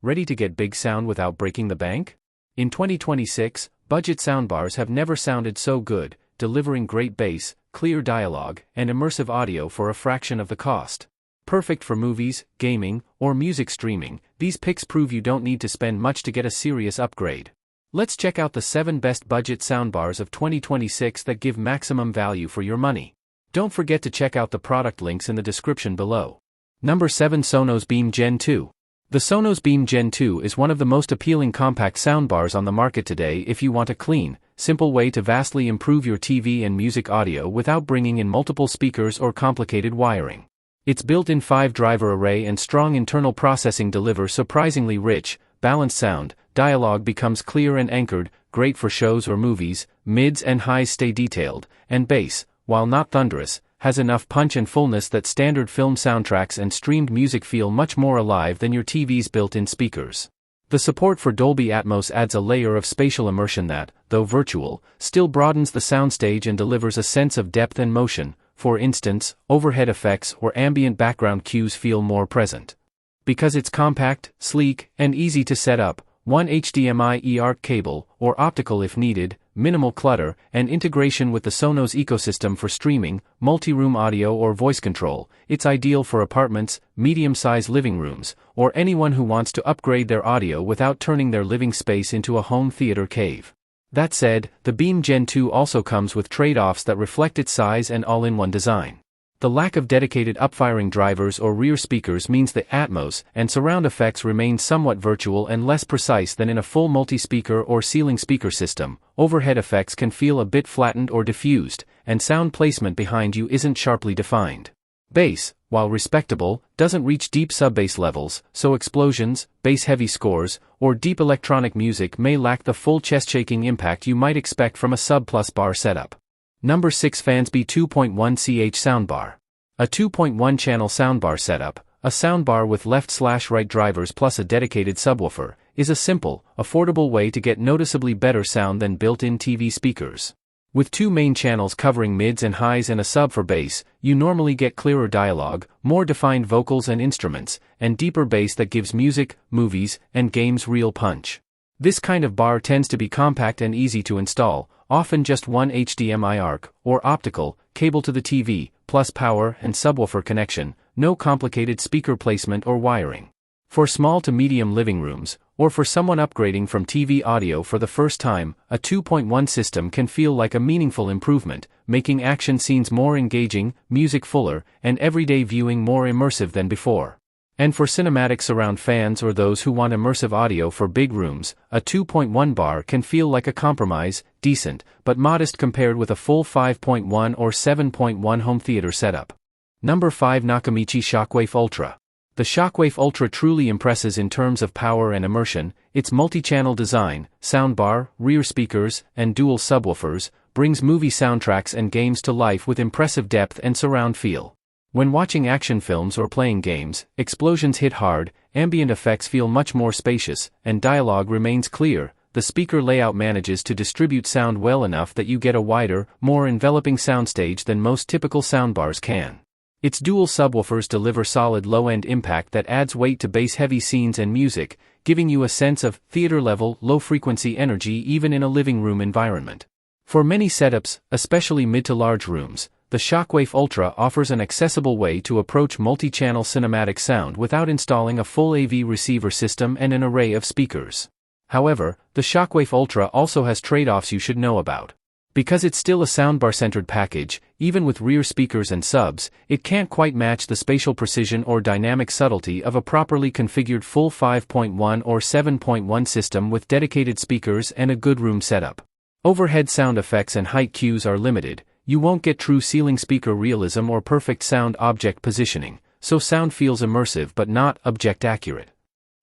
Ready to get big sound without breaking the bank? In 2026, budget soundbars have never sounded so good, delivering great bass, clear dialogue, and immersive audio for a fraction of the cost. Perfect for movies, gaming, or music streaming, these picks prove you don't need to spend much to get a serious upgrade. Let's check out the 7 best budget soundbars of 2026 that give maximum value for your money. Don't forget to check out the product links in the description below. Number 7. Sonos Beam Gen 2. The Sonos Beam Gen 2 is one of the most appealing compact soundbars on the market today if you want a clean, simple way to vastly improve your TV and music audio without bringing in multiple speakers or complicated wiring. Its built-in 5-driver array and strong internal processing deliver surprisingly rich, balanced sound. Dialogue becomes clear and anchored, great for shows or movies. Mids and highs stay detailed, and bass, while not thunderous, has enough punch and fullness that standard film soundtracks and streamed music feel much more alive than your TV's built-in speakers. The support for Dolby Atmos adds a layer of spatial immersion that, though virtual, still broadens the soundstage and delivers a sense of depth and motion. For instance, overhead effects or ambient background cues feel more present. Because it's compact, sleek, and easy to set up, one HDMI eARC cable, or optical if needed, minimal clutter, and integration with the Sonos ecosystem for streaming, multi-room audio or voice control, it's ideal for apartments, medium-sized living rooms, or anyone who wants to upgrade their audio without turning their living space into a home theater cave. That said, the Beam Gen 2 also comes with trade-offs that reflect its size and all-in-one design. The lack of dedicated upfiring drivers or rear speakers means the Atmos and surround effects remain somewhat virtual and less precise than in a full multi-speaker or ceiling speaker system. Overhead effects can feel a bit flattened or diffused, and sound placement behind you isn't sharply defined. Bass, while respectable, doesn't reach deep sub-bass levels, so explosions, bass-heavy scores, or deep electronic music may lack the full chest-shaking impact you might expect from a sub-plus bar setup. Number 6. Fansby 2.1ch Soundbar. A 2.1-channel soundbar setup, a soundbar with left/right drivers plus a dedicated subwoofer, is a simple, affordable way to get noticeably better sound than built-in TV speakers. With 2 main channels covering mids and highs and a sub for bass, you normally get clearer dialogue, more defined vocals and instruments, and deeper bass that gives music, movies, and games real punch. This kind of bar tends to be compact and easy to install, often just one HDMI ARC, or optical, cable to the TV, plus power and subwoofer connection, no complicated speaker placement or wiring. For small to medium living rooms, or for someone upgrading from TV audio for the first time, a 2.1 system can feel like a meaningful improvement, making action scenes more engaging, music fuller, and everyday viewing more immersive than before. And for cinematic surround fans or those who want immersive audio for big rooms, a 2.1 bar can feel like a compromise, decent, but modest compared with a full 5.1 or 7.1 home theater setup. Number 5. Nakamichi Shockwave Ultra. The Shockwave Ultra truly impresses in terms of power and immersion. Its multi-channel design, soundbar, rear speakers, and dual subwoofers, brings movie soundtracks and games to life with impressive depth and surround feel. When watching action films or playing games, explosions hit hard, ambient effects feel much more spacious, and dialogue remains clear. The speaker layout manages to distribute sound well enough that you get a wider, more enveloping soundstage than most typical soundbars can. Its dual subwoofers deliver solid low-end impact that adds weight to bass-heavy scenes and music, giving you a sense of theater-level, low-frequency energy even in a living room environment. For many setups, especially mid to large rooms, the Shockwave Ultra offers an accessible way to approach multi-channel cinematic sound without installing a full AV receiver system and an array of speakers. However, the Shockwave Ultra also has trade-offs you should know about. Because it's still a soundbar-centered package, even with rear speakers and subs, it can't quite match the spatial precision or dynamic subtlety of a properly configured full 5.1 or 7.1 system with dedicated speakers and a good room setup. Overhead sound effects and height cues are limited. You won't get true ceiling speaker realism or perfect sound object positioning, so sound feels immersive but not object accurate.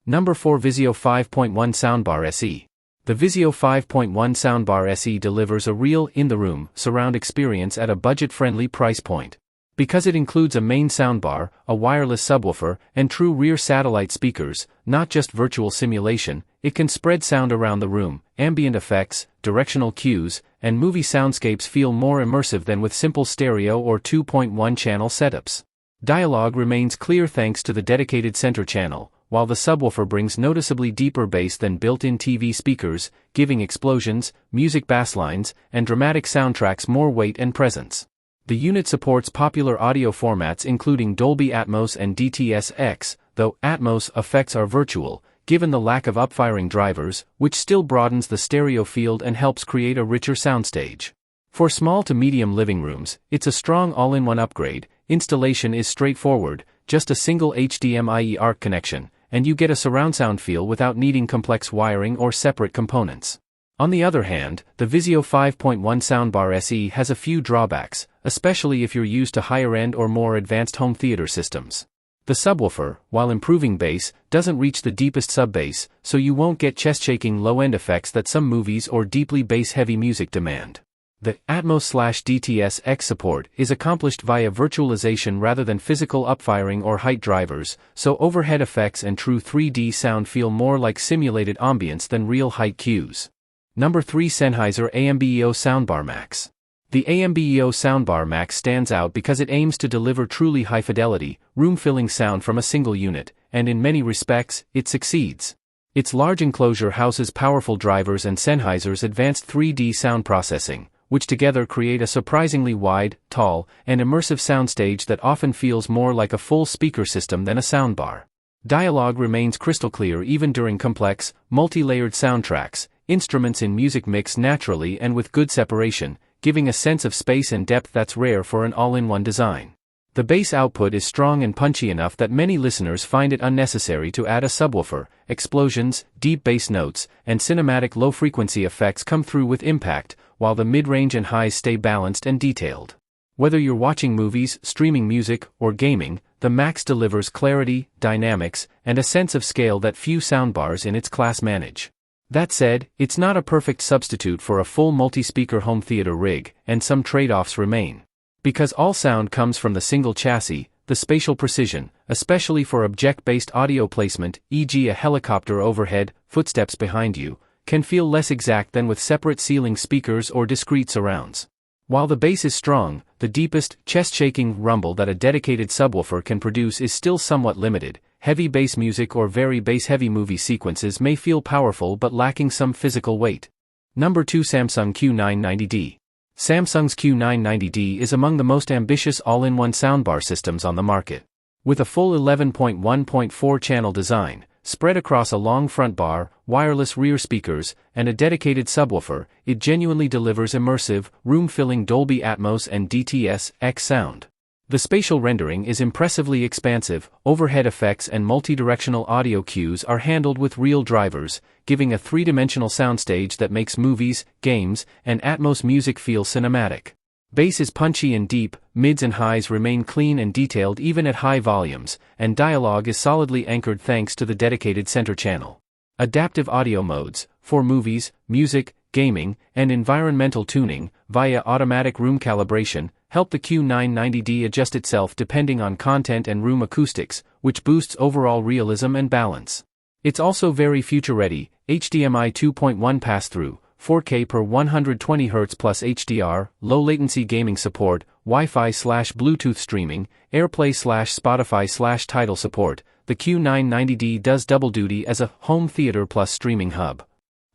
Number 4. Vizio 5.1 Soundbar SE. The Vizio 5.1 Soundbar SE delivers a real, in-the-room, surround experience at a budget-friendly price point. Because it includes a main soundbar, a wireless subwoofer, and true rear satellite speakers, not just virtual simulation, it can spread sound around the room. Ambient effects, directional cues, and movie soundscapes feel more immersive than with simple stereo or 2.1 channel setups. Dialogue remains clear thanks to the dedicated center channel, while the subwoofer brings noticeably deeper bass than built-in TV speakers, giving explosions, music basslines, and dramatic soundtracks more weight and presence. The unit supports popular audio formats including Dolby Atmos and DTS-X, though Atmos effects are virtual, given the lack of upfiring drivers, which still broadens the stereo field and helps create a richer soundstage. For small to medium living rooms, it's a strong all-in-one upgrade. Installation is straightforward, just a single HDMI ARC connection, and you get a surround sound feel without needing complex wiring or separate components. On the other hand, the Vizio 5.1 Soundbar SE has a few drawbacks, especially if you're used to higher-end or more advanced home theater systems. The subwoofer, while improving bass, doesn't reach the deepest sub-bass, so you won't get chest-shaking low-end effects that some movies or deeply bass-heavy music demand. The Atmos/DTS-X support is accomplished via virtualization rather than physical upfiring or height drivers, so overhead effects and true 3D sound feel more like simulated ambience than real height cues. Number 3. Sennheiser AMBEO Soundbar Max. The AMBEO Soundbar Max stands out because it aims to deliver truly high-fidelity, room-filling sound from a single unit, and in many respects, it succeeds. Its large enclosure houses powerful drivers and Sennheiser's advanced 3D sound processing, which together create a surprisingly wide, tall, and immersive soundstage that often feels more like a full speaker system than a soundbar. Dialogue remains crystal clear even during complex, multi-layered soundtracks. Instruments in music mix naturally and with good separation, giving a sense of space and depth that's rare for an all-in-one design. The bass output is strong and punchy enough that many listeners find it unnecessary to add a subwoofer. Explosions, deep bass notes, and cinematic low-frequency effects come through with impact, while the mid-range and highs stay balanced and detailed. Whether you're watching movies, streaming music, or gaming, the Max delivers clarity, dynamics, and a sense of scale that few soundbars in its class manage. That said, it's not a perfect substitute for a full multi-speaker home theater rig, and some trade-offs remain. Because all sound comes from the single chassis, the spatial precision, especially for object-based audio placement, e.g. a helicopter overhead, footsteps behind you, can feel less exact than with separate ceiling speakers or discrete surrounds. While the bass is strong, the deepest, chest-shaking rumble that a dedicated subwoofer can produce is still somewhat limited. Heavy bass music or very bass-heavy movie sequences may feel powerful but lacking some physical weight. Number 2. Samsung Q990D. Samsung's Q990D is among the most ambitious all-in-one soundbar systems on the market. With a full 11.1.4 channel design, spread across a long front bar, wireless rear speakers, and a dedicated subwoofer, it genuinely delivers immersive, room-filling Dolby Atmos and DTS-X sound. The spatial rendering is impressively expansive, overhead effects and multi-directional audio cues are handled with real drivers, giving a three-dimensional soundstage that makes movies, games, and Atmos music feel cinematic. Bass is punchy and deep, mids and highs remain clean and detailed even at high volumes, and dialogue is solidly anchored thanks to the dedicated center channel. Adaptive audio modes, for movies, music, gaming, and environmental tuning, via automatic room calibration, help the Q990D adjust itself depending on content and room acoustics, which boosts overall realism and balance. It's also very future-ready, HDMI 2.1 pass-through, 4K per 120Hz plus HDR, low-latency gaming support, Wi-Fi/Bluetooth streaming, AirPlay/Spotify/Tidal support. The Q990D does double duty as a home theater plus streaming hub.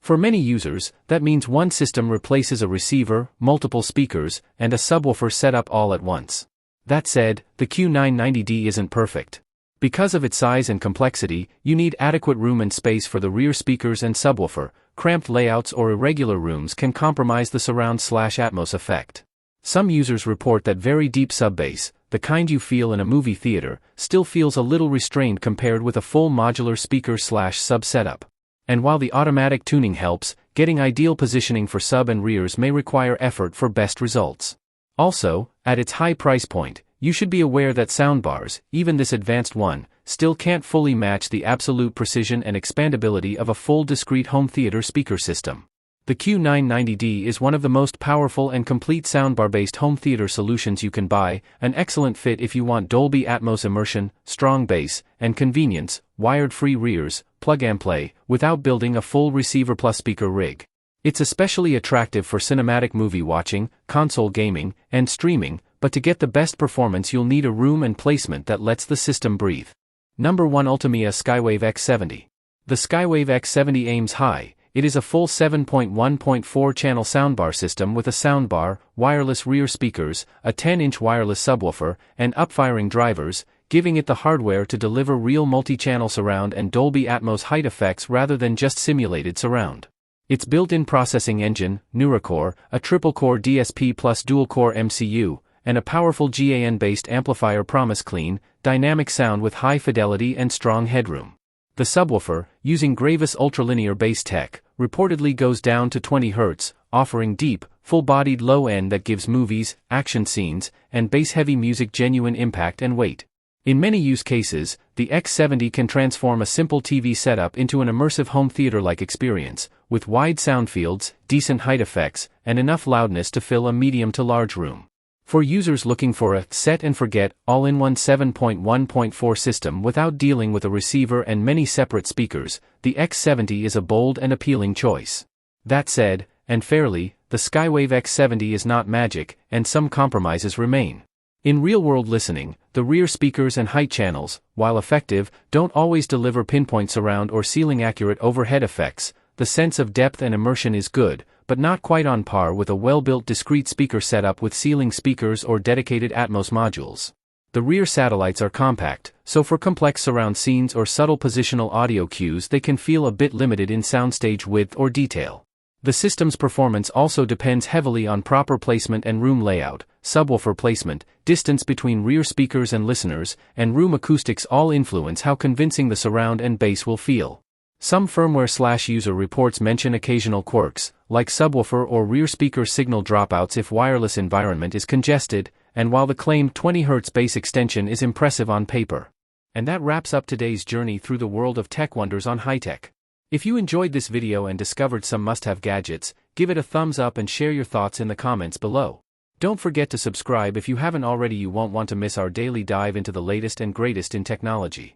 For many users, that means one system replaces a receiver, multiple speakers, and a subwoofer setup all at once. That said, the Q990D isn't perfect. Because of its size and complexity, you need adequate room and space for the rear speakers and subwoofer. Cramped layouts or irregular rooms can compromise the surround/Atmos effect. Some users report that very deep sub-bass, the kind you feel in a movie theater, still feels a little restrained compared with a full modular speaker/sub setup. And while the automatic tuning helps, getting ideal positioning for sub and rears may require effort for best results. Also, at its high price point, you should be aware that soundbars, even this advanced one, still can't fully match the absolute precision and expandability of a full discrete home theater speaker system. The Q990D is one of the most powerful and complete soundbar-based home theater solutions you can buy, an excellent fit if you want Dolby Atmos immersion, strong bass, and convenience, wired-free rears, plug-and-play, without building a full receiver plus speaker rig. It's especially attractive for cinematic movie watching, console gaming, and streaming, but to get the best performance you'll need a room and placement that lets the system breathe. Number 1 Ultimia Skywave X70. The Skywave X70 aims high. It is a full 7.1.4 channel soundbar system with a soundbar, wireless rear speakers, a 10-inch wireless subwoofer, and upfiring drivers, giving it the hardware to deliver real multi-channel surround and Dolby Atmos height effects rather than just simulated surround. Its built-in processing engine, Neuracore, a triple-core DSP plus dual-core MCU, and a powerful GAN-based amplifier promise clean, dynamic sound with high fidelity and strong headroom. The subwoofer, using Gravis ultralinear bass tech, reportedly goes down to 20 Hz, offering deep, full-bodied low end that gives movies, action scenes, and bass-heavy music genuine impact and weight. In many use cases, the X70 can transform a simple TV setup into an immersive home theater-like experience, with wide sound fields, decent height effects, and enough loudness to fill a medium to large room. For users looking for a set-and-forget, all-in-one 7.1.4 system without dealing with a receiver and many separate speakers, the X70 is a bold and appealing choice. That said, and fairly, the Skywave X70 is not magic, and some compromises remain. In real-world listening, the rear speakers and height channels, while effective, don't always deliver pinpoint surround or ceiling-accurate overhead effects. The sense of depth and immersion is good, but not quite on par with a well-built discrete speaker setup with ceiling speakers or dedicated Atmos modules. The rear satellites are compact, so for complex surround scenes or subtle positional audio cues they can feel a bit limited in soundstage width or detail. The system's performance also depends heavily on proper placement and room layout, subwoofer placement, distance between rear speakers and listeners, and room acoustics all influence how convincing the surround and bass will feel. Some firmware/user reports mention occasional quirks, like subwoofer or rear speaker signal dropouts if wireless environment is congested, and while the claimed 20 Hz bass extension is impressive on paper. And that wraps up today's journey through the world of tech wonders on high-tech. If you enjoyed this video and discovered some must-have gadgets, give it a thumbs up and share your thoughts in the comments below. Don't forget to subscribe if you haven't already. You won't want to miss our daily dive into the latest and greatest in technology.